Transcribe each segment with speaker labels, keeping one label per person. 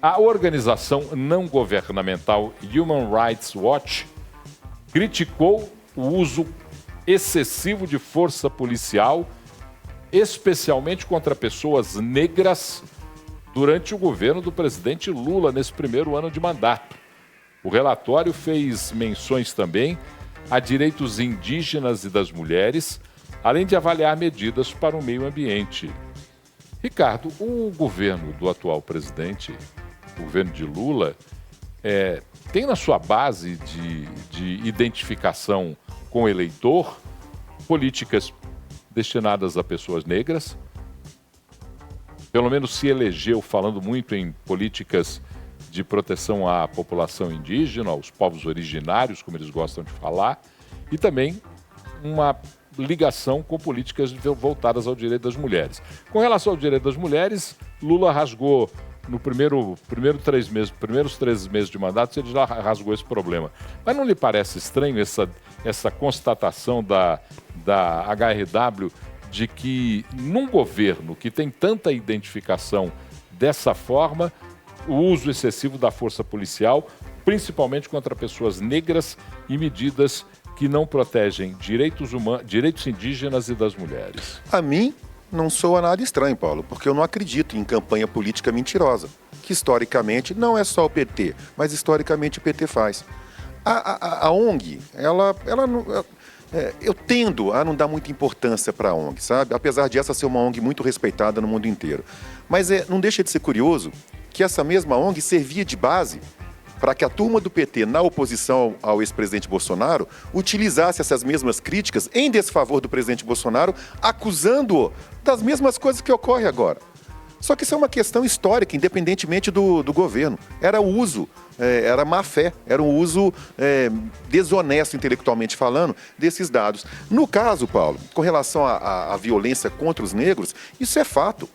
Speaker 1: A organização não governamental Human Rights Watch criticou o uso excessivo de força policial, especialmente contra pessoas negras, durante o governo do presidente Lula, nesse primeiro ano de mandato. O relatório fez menções também a direitos indígenas e das mulheres, além de avaliar medidas para o meio ambiente. Ricardo, o governo do atual presidente, o governo de Lula, tem na sua base de identificação com o eleitor políticas destinadas a pessoas negras, pelo menos se elegeu falando muito em políticas de proteção à população indígena, aos povos originários, como eles gostam de falar, e também uma ligação com políticas voltadas ao direito das mulheres. Com relação ao direito das mulheres, Lula rasgou no primeiros 3 meses de mandato, ele já rasgou esse problema. Mas não lhe parece estranho essa constatação da HRW de que num governo que tem tanta identificação dessa forma, o uso excessivo da força policial, principalmente contra pessoas negras, e medidas que não protegem direitos indígenas e das mulheres?
Speaker 2: A mim, não soa nada estranho, Paulo, porque eu não acredito em campanha política mentirosa, que historicamente não é só o PT, mas historicamente o PT faz. A ONG, eu tendo a não dar muita importância para a ONG, sabe? Apesar de essa ser uma ONG muito respeitada no mundo inteiro. Mas não deixa de ser curioso que essa mesma ONG servia de base para que a turma do PT, na oposição ao ex-presidente Bolsonaro, utilizasse essas mesmas críticas em desfavor do presidente Bolsonaro, acusando-o das mesmas coisas que ocorrem agora. Só que isso é uma questão histórica, independentemente do governo. Era o uso, era má-fé, era um uso desonesto, intelectualmente falando, desses dados. No caso, Paulo, com relação à violência contra os negros, isso é fato.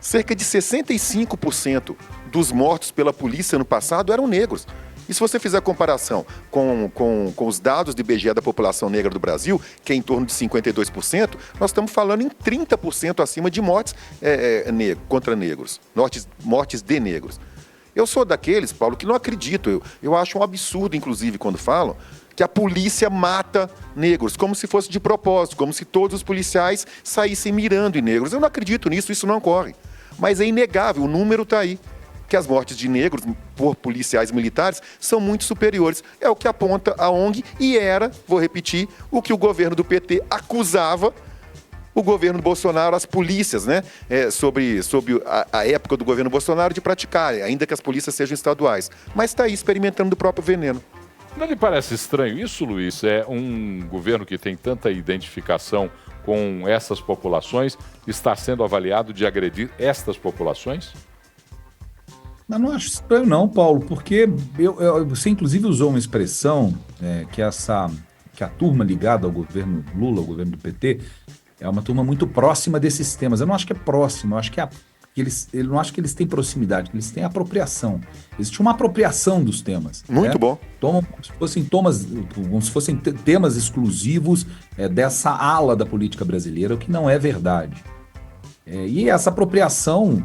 Speaker 2: Cerca de 65% dos mortos pela polícia no passado eram negros. E se você fizer a comparação com os dados do IBGE da população negra do Brasil, que é em torno de 52%, nós estamos falando em 30% acima de mortes contra negros, mortes de negros. Eu sou daqueles, Paulo, que não acredito. Eu acho um absurdo, inclusive, quando falam que a polícia mata negros, como se fosse de propósito, como se todos os policiais saíssem mirando em negros. Eu não acredito nisso, isso não ocorre. Mas é inegável, o número está aí, que as mortes de negros por policiais militares são muito superiores. É o que aponta a ONG e era, vou repetir, o que o governo do PT acusava o governo do Bolsonaro, as polícias, né, sobre a época do governo Bolsonaro de praticar, ainda que as polícias sejam estaduais. Mas está aí experimentando do próprio veneno.
Speaker 1: Não lhe parece estranho isso, Luiz? É um governo que tem tanta identificação com essas populações, está sendo avaliado de agredir estas populações?
Speaker 3: Eu não acho estranho não, Paulo, porque você inclusive usou uma expressão que a turma ligada ao governo Lula, ao governo do PT, é uma turma muito próxima desses temas. Eu não acho que é próximo, eu acho que eu não acho que eles têm proximidade, eles têm apropriação. Existe uma apropriação dos temas.
Speaker 2: Muito bom.
Speaker 3: Tomam como se fossem temas exclusivos dessa ala da política brasileira, o que não é verdade. E essa apropriação,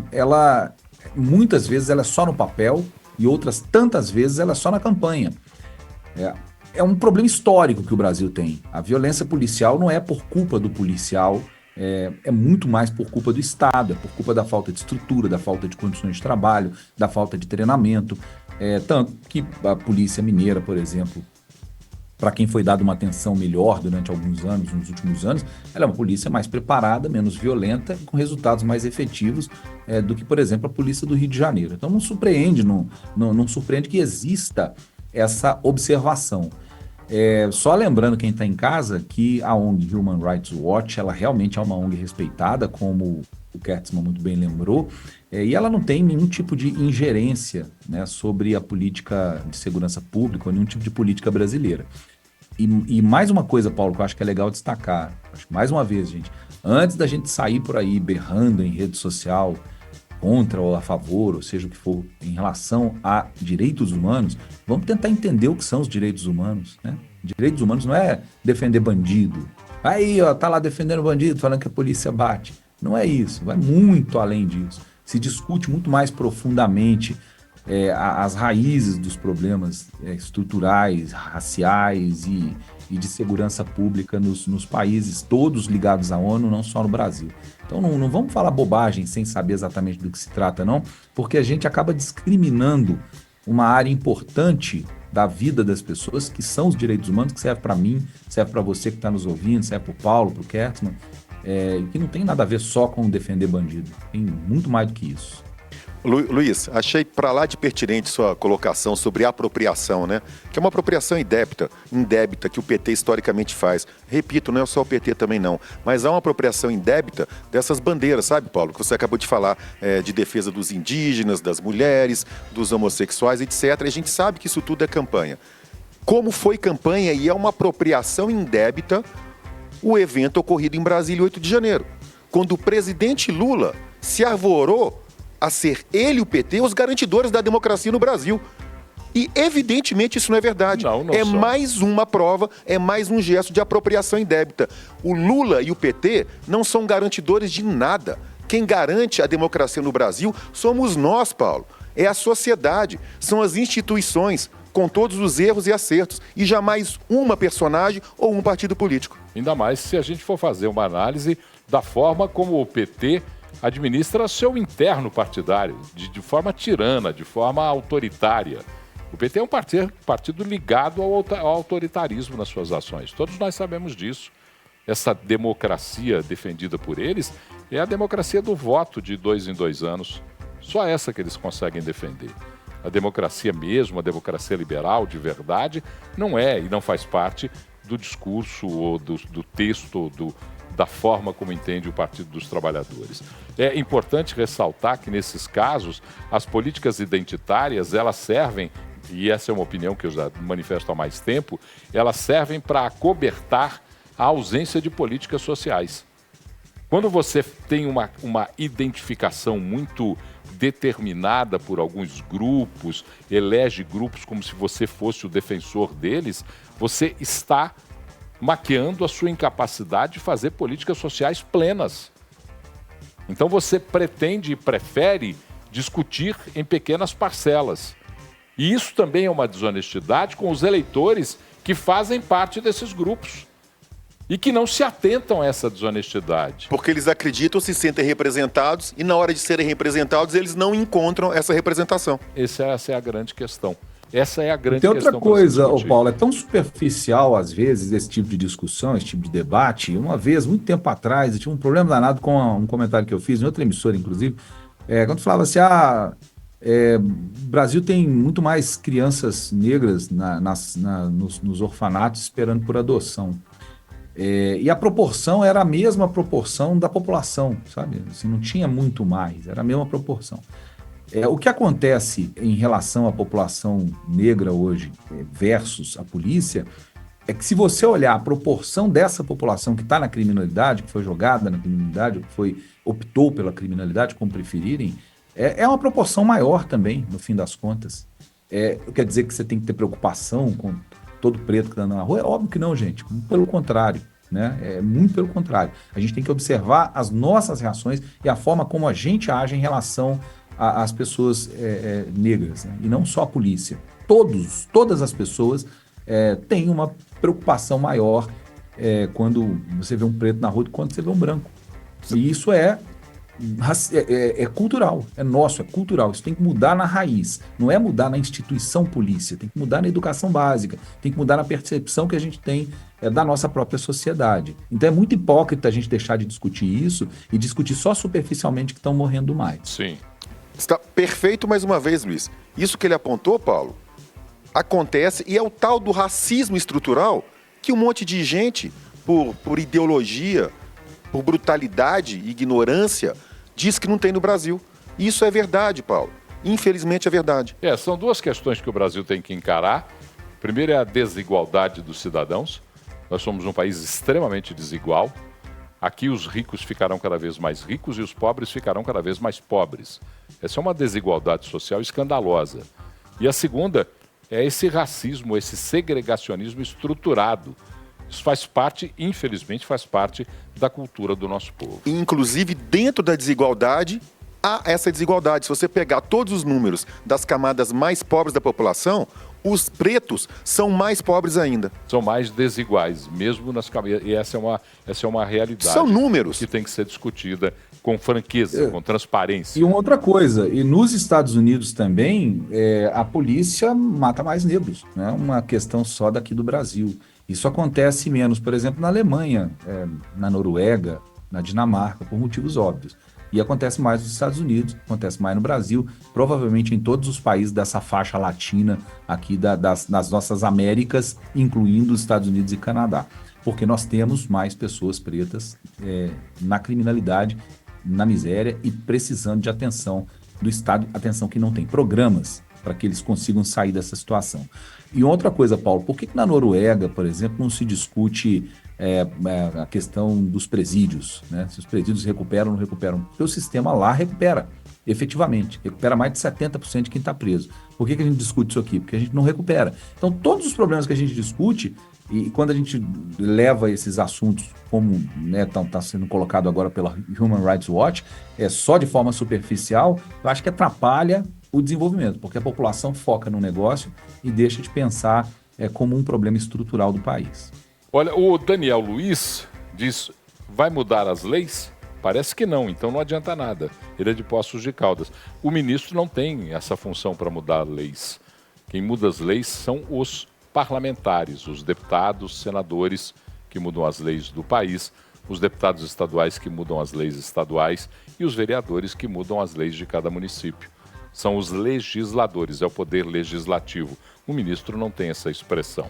Speaker 3: muitas vezes ela é só no papel e outras tantas vezes ela é só na campanha. É um problema histórico que o Brasil tem. A violência policial não é por culpa do policial, é muito mais por culpa do Estado, é por culpa da falta de estrutura, da falta de condições de trabalho, da falta de treinamento. Tanto que a Polícia Mineira, por exemplo, para quem foi dada uma atenção melhor durante alguns anos, nos últimos anos, ela é uma polícia mais preparada, menos violenta e com resultados mais efetivos do que, por exemplo, a Polícia do Rio de Janeiro. Então não surpreende que exista essa observação. Só lembrando quem está em casa que a ONG Human Rights Watch, ela realmente é uma ONG respeitada, como o Kertzmann muito bem lembrou, e ela não tem nenhum tipo de ingerência, né, sobre a política de segurança pública ou nenhum tipo de política brasileira. E mais uma coisa, Paulo, que eu acho que é legal destacar, acho que mais uma vez, gente, antes da gente sair por aí berrando em rede social contra ou a favor, ou seja o que for, em relação a direitos humanos, vamos tentar entender o que são os direitos humanos, né? Direitos humanos não é defender bandido. Aí, tá lá defendendo bandido, falando que a polícia bate. Não é isso, vai muito além disso. Se discute muito mais profundamente as raízes dos problemas estruturais, raciais e de segurança pública nos países todos ligados à ONU, não só no Brasil. Então não vamos falar bobagem sem saber exatamente do que se trata, não, porque a gente acaba discriminando uma área importante da vida das pessoas, que são os direitos humanos, que serve para mim, serve para você que está nos ouvindo, serve para o Paulo, para o Kertzmann, que não tem nada a ver só com defender bandido, tem muito mais do que isso.
Speaker 2: Luiz, achei para lá de pertinente sua colocação sobre apropriação, né? Que é uma apropriação indébita que o PT historicamente faz. Repito, não é só o PT também não, mas há uma apropriação indébita dessas bandeiras, sabe, Paulo? Que você acabou de falar de defesa dos indígenas, das mulheres, dos homossexuais, etc. E a gente sabe que isso tudo é campanha. Como foi campanha e é uma apropriação indébita o evento ocorrido em Brasília, 8 de janeiro, quando o presidente Lula se arvorou a ser ele e o PT os garantidores da democracia no Brasil. E, evidentemente, isso não é verdade.
Speaker 1: Não
Speaker 2: é
Speaker 1: só.
Speaker 2: Mais uma prova, é mais um gesto de apropriação indébita. O Lula e o PT não são garantidores de nada. Quem garante a democracia no Brasil somos nós, Paulo. É a sociedade, são as instituições, com todos os erros e acertos, e jamais uma personagem ou um partido político.
Speaker 1: Ainda mais se a gente for fazer uma análise da forma como o PT administra seu interno partidário, de forma tirana, de forma autoritária. O PT é um partido ligado ao autoritarismo nas suas ações. Todos nós sabemos disso. Essa democracia defendida por eles é a democracia do voto de 2 em 2 anos. Só essa que eles conseguem defender. A democracia mesmo, a democracia liberal de verdade, não é e não faz parte do discurso ou do texto, da forma como entende o Partido dos Trabalhadores. É importante ressaltar que, nesses casos, as políticas identitárias, elas servem, e essa é uma opinião que eu já manifesto há mais tempo, elas servem para acobertar a ausência de políticas sociais. Quando você tem uma identificação muito determinada por alguns grupos, elege grupos como se você fosse o defensor deles, você está maquiando a sua incapacidade de fazer políticas sociais plenas. Então você pretende e prefere discutir em pequenas parcelas. E isso também é uma desonestidade com os eleitores que fazem parte desses grupos e que não se atentam a essa desonestidade.
Speaker 2: Porque eles acreditam, se sentem representados e na hora de serem representados eles não encontram essa representação.
Speaker 1: Essa é a grande questão. Essa é a grande
Speaker 3: Tem
Speaker 1: questão.
Speaker 3: outra coisa, Paulo, é tão superficial às vezes esse tipo de discussão, esse tipo de debate. Uma vez, muito tempo atrás, eu tive um problema danado com um comentário que eu fiz em outra emissora, inclusive, quando falava assim, o Brasil tem muito mais crianças negras nos orfanatos esperando por adoção. E a proporção era a mesma proporção da população, sabe? Assim, não tinha muito mais, era a mesma proporção. O que acontece em relação à população negra hoje versus a polícia é que, se você olhar a proporção dessa população que está na criminalidade, que foi jogada na criminalidade, que optou pela criminalidade, como preferirem, é uma proporção maior também, no fim das contas. Quer dizer que você tem que ter preocupação com todo preto que está na rua? É óbvio que não, gente. Pelo contrário. Né? Muito pelo contrário. A gente tem que observar as nossas reações e a forma como a gente age em relação às pessoas negras, né? E não só a polícia. Todas as pessoas têm uma preocupação maior quando você vê um preto na rua do que quando você vê um branco. E isso é cultural, é nosso, é cultural. Isso tem que mudar na raiz. Não é mudar na instituição polícia, tem que mudar na educação básica, tem que mudar na percepção que a gente tem da nossa própria sociedade. Então é muito hipócrita a gente deixar de discutir isso e discutir só superficialmente que estão morrendo mais.
Speaker 1: Sim.
Speaker 2: Está perfeito mais uma vez, Luiz. Isso que ele apontou, Paulo, acontece e é o tal do racismo estrutural que um monte de gente, por ideologia, por brutalidade e ignorância, diz que não tem no Brasil. Isso é verdade, Paulo. Infelizmente é verdade.
Speaker 1: São duas questões que o Brasil tem que encarar. Primeiro é a desigualdade dos cidadãos. Nós somos um país extremamente desigual. Aqui os ricos ficarão cada vez mais ricos e os pobres ficarão cada vez mais pobres. Essa é uma desigualdade social escandalosa. E a segunda é esse racismo, esse segregacionismo estruturado. Isso faz parte, infelizmente, faz parte da cultura do nosso povo.
Speaker 2: Inclusive, dentro da desigualdade, há essa desigualdade. Se você pegar todos os números das camadas mais pobres da população, os pretos são mais pobres ainda.
Speaker 1: São mais desiguais, mesmo nas camadas. E essa é uma realidade.
Speaker 2: São números.
Speaker 1: Que tem que ser discutida com franqueza, com transparência.
Speaker 3: E uma outra coisa, e nos Estados Unidos também, a polícia mata mais negros, não é uma questão só daqui do Brasil. Isso acontece menos, por exemplo, na Alemanha, na Noruega, na Dinamarca, por motivos óbvios. E acontece mais nos Estados Unidos, acontece mais no Brasil, provavelmente em todos os países dessa faixa latina aqui das nossas Américas, incluindo os Estados Unidos e Canadá. Porque nós temos mais pessoas pretas na criminalidade, na miséria e precisando de atenção do Estado, atenção que não tem programas para que eles consigam sair dessa situação. E outra coisa, Paulo, por que na Noruega, por exemplo, não se discute a questão dos presídios, né? Se os presídios recuperam ou não recuperam? Porque o sistema lá recupera, efetivamente. Recupera mais de 70% de quem está preso. Por que a gente discute isso aqui? Porque a gente não recupera. Então, todos os problemas que a gente discute, e quando a gente leva esses assuntos, como está sendo colocado agora pela Human Rights Watch, só de forma superficial, eu acho que atrapalha o desenvolvimento, porque a população foca no negócio e deixa de pensar como um problema estrutural do país.
Speaker 1: Olha, o Daniel Luiz diz, vai mudar as leis? Parece que não, então não adianta nada. Ele é de Poços de Caldas. O ministro não tem essa função para mudar leis. Quem muda as leis são os parlamentares, os deputados, senadores que mudam as leis do país, os deputados estaduais que mudam as leis estaduais e os vereadores que mudam as leis de cada município. São os legisladores, é o poder legislativo. O ministro não tem essa expressão.